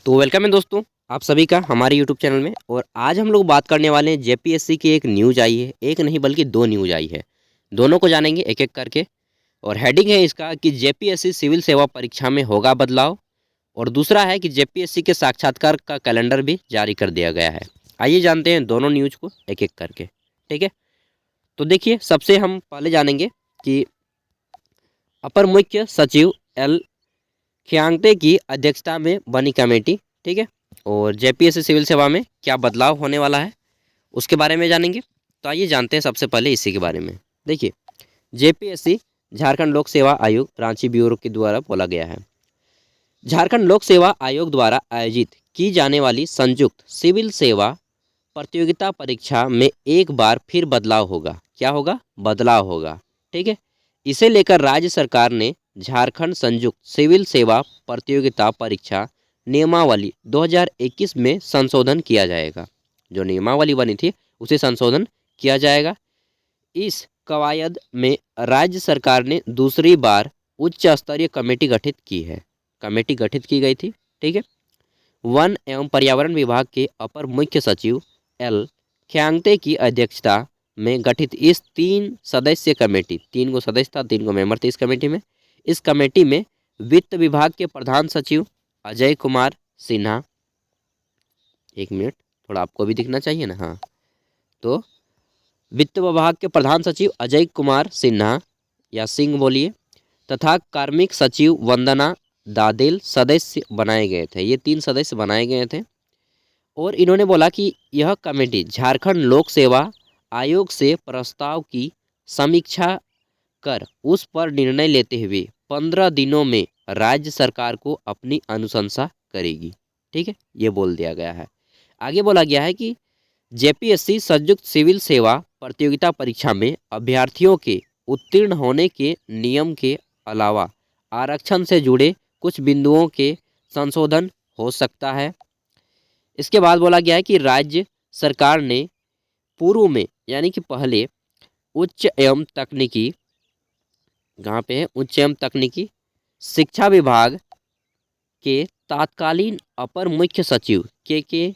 तो वेलकम है दोस्तों, आप सभी का हमारे यूट्यूब चैनल में। और आज हम लोग बात करने वाले हैं जेपीएससी की एक न्यूज़ आई है, एक नहीं बल्कि दो न्यूज़ आई है। दोनों को जानेंगे एक एक करके। और हेडिंग है इसका कि जेपीएससी सिविल सेवा परीक्षा में होगा बदलाव, और दूसरा है कि जेपीएससी के साक्षात्कार का कैलेंडर भी जारी कर दिया गया है। आइए जानते हैं दोनों न्यूज़ को एक एक करके। ठीक है, तो देखिए, सबसे हम पहले जानेंगे कि अपर मुख्य सचिव एल खियांगते की अध्यक्षता में बनी कमेटी, ठीक है, और जेपीएससी सिविल सेवा में क्या बदलाव होने वाला है उसके बारे में जानेंगे। तो आइए जानते हैं सबसे पहले इसी के बारे में। देखिए, जेपीएससी झारखंड लोक सेवा आयोग रांची ब्यूरो के द्वारा बोला गया है। झारखंड लोक सेवा आयोग द्वारा आयोजित की जाने वाली संयुक्त सिविल सेवा प्रतियोगिता परीक्षा में एक बार फिर बदलाव होगा। क्या होगा? बदलाव होगा। ठीक है, इसे लेकर राज्य सरकार ने झारखंड संयुक्त सिविल सेवा प्रतियोगिता परीक्षा नियमावली 2021 में संशोधन किया जाएगा। जो नियमावली बनी थी उसे संशोधन किया जाएगा। इस कवायद में राज्य सरकार ने दूसरी बार उच्च स्तरीय कमेटी गठित की है। कमेटी गठित की गई थी। ठीक है, वन एवं पर्यावरण विभाग के अपर मुख्य सचिव एल खियांगते की अध्यक्षता में गठित इस 3 सदस्यीय कमेटी, 3 को सदस्य था, 3 को मेंबर थे इस कमेटी में। इस कमेटी में वित्त विभाग के प्रधान सचिव अजय कुमार सिन्हा, एक मिनट, थोड़ा आपको भी दिखना चाहिए ना, हाँ, तो वित्त विभाग के प्रधान सचिव अजय कुमार सिन्हा या सिंह बोलिए, तथा कार्मिक सचिव वंदना दादेल सदस्य बनाए गए थे। ये 3 सदस्य बनाए गए थे। और इन्होंने बोला कि यह कमेटी झारखंड लोक सेवा आयोग से प्रस्ताव की समीक्षा कर उस पर निर्णय लेते हुए 15 दिनों में राज्य सरकार को अपनी अनुशंसा करेगी। ठीक है, ये बोल दिया गया है। आगे बोला गया है कि जेपीएससी संयुक्त सिविल सेवा प्रतियोगिता परीक्षा में अभ्यर्थियों के उत्तीर्ण होने के नियम के अलावा आरक्षण से जुड़े कुछ बिंदुओं के संशोधन हो सकता है। इसके बाद बोला गया है कि राज्य सरकार ने पूर्व में, यानी कि पहले, उच्च एवं तकनीकी, कहाँ पे है, उच्च एवं तकनीकी शिक्षा विभाग के तत्कालीन अपर मुख्य सचिव के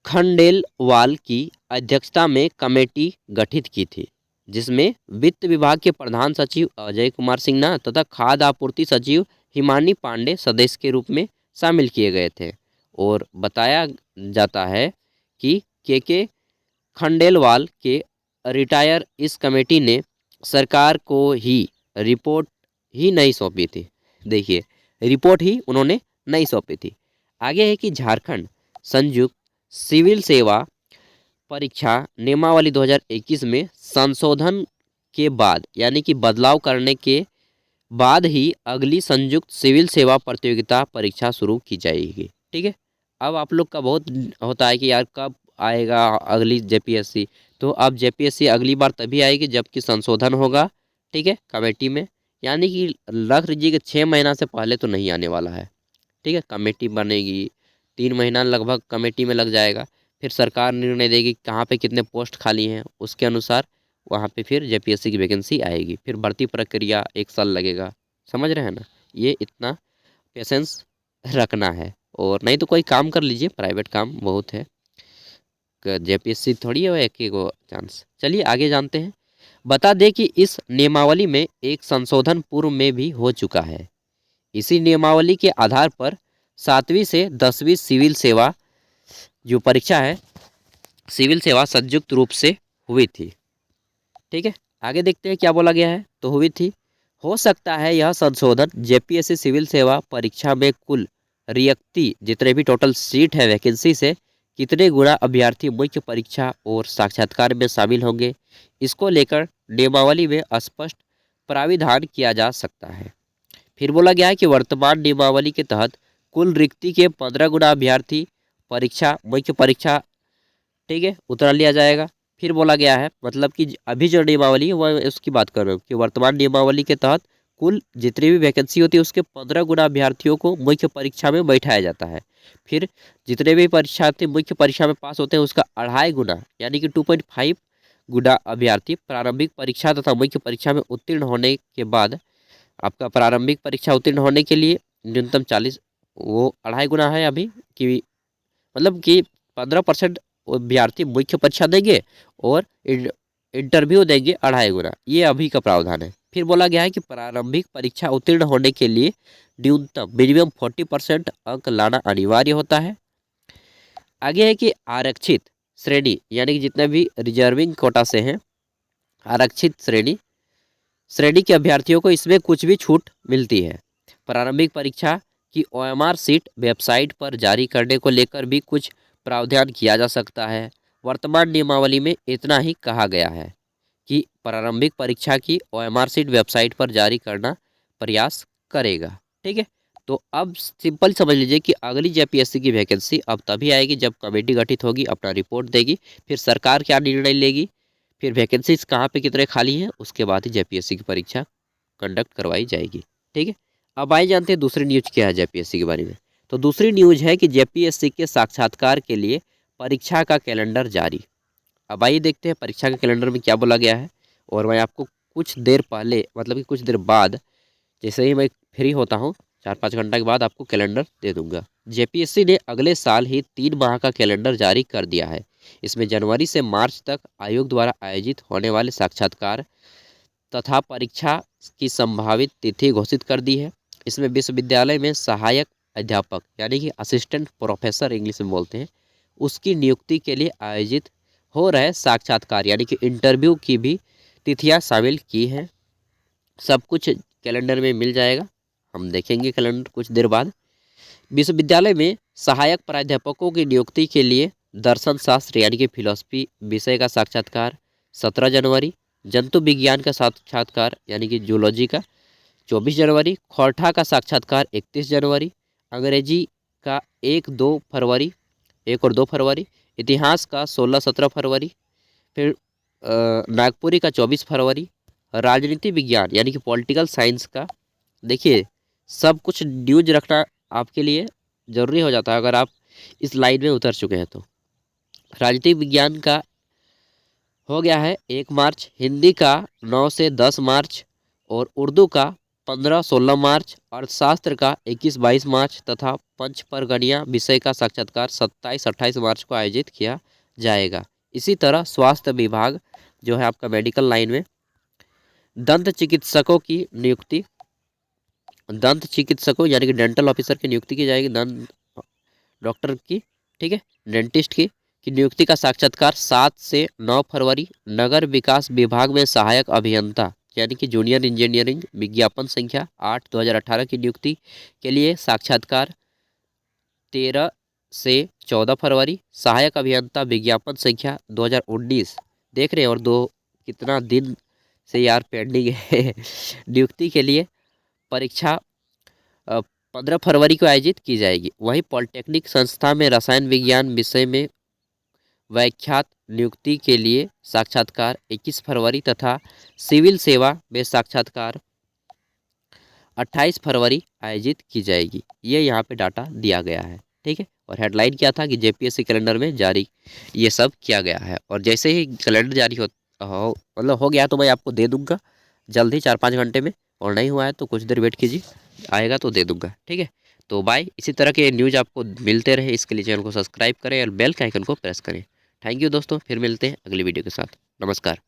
खंडेलवाल की अध्यक्षता में कमेटी गठित की थी, जिसमें वित्त विभाग के प्रधान सचिव अजय कुमार सिन्हा तथा खाद्य आपूर्ति सचिव हिमानी पांडे सदस्य के रूप में शामिल किए गए थे। और बताया जाता है कि के खंडेलवाल के रिटायर इस कमेटी ने सरकार को ही रिपोर्ट ही नहीं सौंपी थी। देखिए, रिपोर्ट ही उन्होंने नहीं सौंपी थी। आगे है कि झारखंड संयुक्त सिविल सेवा परीक्षा नियमावली 2021 में संशोधन के बाद, यानी कि बदलाव करने के बाद ही अगली संयुक्त सिविल सेवा प्रतियोगिता परीक्षा शुरू की जाएगी। ठीक है, अब आप लोग का बहुत होता है कि यार कब आएगा अगली जेपीएससी। तो अब जेपीएससी अगली बार तभी आएगी जबकि संशोधन होगा। ठीक है, कमेटी में, यानी कि रख लीजिए कि 6 महीना से पहले तो नहीं आने वाला है। ठीक है, कमेटी बनेगी, 3 महीना लगभग कमेटी में लग जाएगा। फिर सरकार निर्णय देगी कहाँ पे कितने पोस्ट खाली हैं, उसके अनुसार वहाँ पे फिर जेपीएससी की वैकेंसी आएगी। फिर भर्ती प्रक्रिया 1 साल लगेगा। समझ रहे हैं ना? ये इतना पेशेंस रखना है, और नहीं तो कोई काम कर लीजिए, प्राइवेट काम बहुत है, जेपीएससी थोड़ी है एक ही को चांस। चलिए आगे जानते हैं। बता दें कि इस नियमावली में एक संशोधन पूर्व में भी हो चुका है। इसी नियमावली के आधार पर 7वीं से 10वीं सिविल सेवा जो परीक्षा है, सिविल सेवा संयुक्त रूप से हुई थी। ठीक है, आगे देखते हैं क्या बोला गया है। तो हुई थी, हो सकता है यह संशोधन जेपीएससी सिविल सेवा परीक्षा में कुल रिक्ति, जितने भी टोटल सीट है वैकेंसी से कितने गुना अभ्यर्थी मुख्य परीक्षा और साक्षात्कार में शामिल होंगे, इसको लेकर नियमावली में स्पष्ट प्राविधान किया जा सकता है। फिर बोला गया है कि वर्तमान नियमावली के तहत कुल रिक्ति के 15 गुना अभ्यर्थी परीक्षा, मुख्य परीक्षा, ठीक है, उतार लिया जाएगा। फिर बोला गया है, मतलब कि अभी जो नियमावली है वह उसकी बात कर रहे हो कि वर्तमान नियमावली के तहत कुल जितनी भी वैकेंसी होती है उसके 15 गुना अभ्यर्थियों को मुख्य परीक्षा में बैठाया जाता है। फिर जितने भी परीक्षार्थी मुख्य परीक्षा में पास होते हैं उसका 2.5 गुना, यानी कि 2.5 गुना अभ्यर्थी प्रारंभिक परीक्षा तथा मुख्य परीक्षा में उत्तीर्ण होने के बाद, आपका प्रारंभिक परीक्षा उत्तीर्ण होने के लिए न्यूनतम 40 वो 2.5 गुना है अभी, कि मतलब कि 15% विद्यार्थी मुख्य परीक्षा देंगे और इंटरव्यू देंगे 2.5 गुना, ये अभी का प्रावधान है। फिर बोला गया है कि प्रारंभिक परीक्षा उत्तीर्ण होने के लिए न्यूनतम मिनिमम 40% अंक लाना अनिवार्य होता है। आगे है कि आरक्षित श्रेणी यानी कि जितने भी रिजर्विंग कोटा से हैं, आरक्षित श्रेणी के अभ्यर्थियों को इसमें कुछ भी छूट मिलती है। प्रारंभिक परीक्षा की OMR सीट वेबसाइट पर जारी करने को लेकर भी कुछ प्रावधान किया जा सकता है। वर्तमान नियमावली में इतना ही कहा गया है कि प्रारंभिक परीक्षा की OMR सीट वेबसाइट पर जारी करना प्रयास करेगा। ठीक है, तो अब सिंपल समझ लीजिए कि अगली JPSC की वैकेंसी अब तभी आएगी जब कमेटी गठित होगी, अपना रिपोर्ट देगी, फिर सरकार क्या निर्णय लेगी, फिर वैकेंसीज कहाँ पे कितने खाली हैं, उसके बाद ही JPSC की परीक्षा कंडक्ट करवाई जाएगी। ठीक है, अब आइए जानते हैं दूसरी न्यूज क्या है JPSC के बारे में। तो दूसरी न्यूज है कि JPSC के साक्षात्कार के लिए परीक्षा का कैलेंडर जारी। अब आइए देखते हैं परीक्षा के कैलेंडर में क्या बोला गया है, और मैं आपको कुछ देर पहले मतलब कि कुछ देर बाद जैसे ही मैं फ्री होता हूँ 4-5 घंटा के बाद आपको कैलेंडर दे दूंगा। JPSC ने अगले साल ही 3 माह का कैलेंडर जारी कर दिया है। इसमें जनवरी से मार्च तक आयोग द्वारा आयोजित होने वाले साक्षात्कार तथा परीक्षा की संभावित तिथि घोषित कर दी है। इसमें विश्वविद्यालय में सहायक अध्यापक यानी कि असिस्टेंट प्रोफेसर इंग्लिश में बोलते हैं, उसकी नियुक्ति के लिए आयोजित हो रहे साक्षात्कार यानी कि इंटरव्यू की भी तिथियां शामिल की हैं। सब कुछ कैलेंडर में मिल जाएगा, हम देखेंगे कैलेंडर कुछ देर बाद। विश्वविद्यालय में सहायक प्राध्यापकों की नियुक्ति के लिए दर्शन शास्त्र यानी कि फिलॉसफी विषय का साक्षात्कार 17 जनवरी, जंतु विज्ञान का साक्षात्कार यानी कि जूलॉजी का 24 जनवरी, खोरठा का साक्षात्कार 31 जनवरी, अंग्रेजी का 1 और 2 फरवरी, इतिहास का 16-17 फरवरी, फिर नागपुरी का 24 फरवरी, राजनीति विज्ञान यानी कि पॉलिटिकल साइंस का, देखिए सब कुछ न्यूज रखना आपके लिए ज़रूरी हो जाता है अगर आप इस लाइन में उतर चुके हैं तो। राजनीतिक विज्ञान का हो गया है 1 मार्च, हिंदी का 9 से 10 मार्च और उर्दू का 15-16 मार्च, अर्थशास्त्र का 21-22 मार्च तथा पंचपरगनिया विषय का साक्षात्कार 27-28 मार्च को आयोजित किया जाएगा। इसी तरह स्वास्थ्य विभाग जो है आपका मेडिकल लाइन में दंत चिकित्सकों की नियुक्ति, दंत चिकित्सकों यानी कि डेंटल ऑफिसर की नियुक्ति की जाएगी, दंत डॉक्टर की, ठीक है, डेंटिस्ट की नियुक्ति का साक्षात्कार 7 से 9 फरवरी। नगर विकास विभाग में सहायक अभियंता यानी कि जूनियर इंजीनियरिंग विज्ञापन संख्या 8/2018 की नियुक्ति के लिए साक्षात्कार 13 से 14 फरवरी। सहायक अभियंता विज्ञापन संख्या 2019, देख रहे हैं, और दो कितना दिन से यार पेंडिंग है नियुक्ति के लिए परीक्षा 15 फरवरी को आयोजित की जाएगी। वहीं पॉलिटेक्निक संस्था में रसायन विज्ञान विषय में व्याख्यात नियुक्ति के लिए साक्षात्कार 21 फरवरी तथा सिविल सेवा में साक्षात्कार 28 फरवरी आयोजित की जाएगी। ये यहाँ पे डाटा दिया गया है, ठीक है। और हेडलाइन क्या था कि JPSC कैलेंडर में जारी ये सब किया गया है, और जैसे ही कैलेंडर जारी मतलब हो गया तो मैं आपको दे दूंगा जल्द ही 4-5 घंटे में, और नहीं हुआ है तो कुछ देर वेट कीजिए, आएगा तो दे दूंगा, ठीक है। तो बाय, इसी तरह के न्यूज़ आपको मिलते रहे इसके लिए चैनल को सब्सक्राइब करें और बेल के आइकन को प्रेस करें। थैंक यू दोस्तों, फिर मिलते हैं अगली वीडियो के साथ। नमस्कार।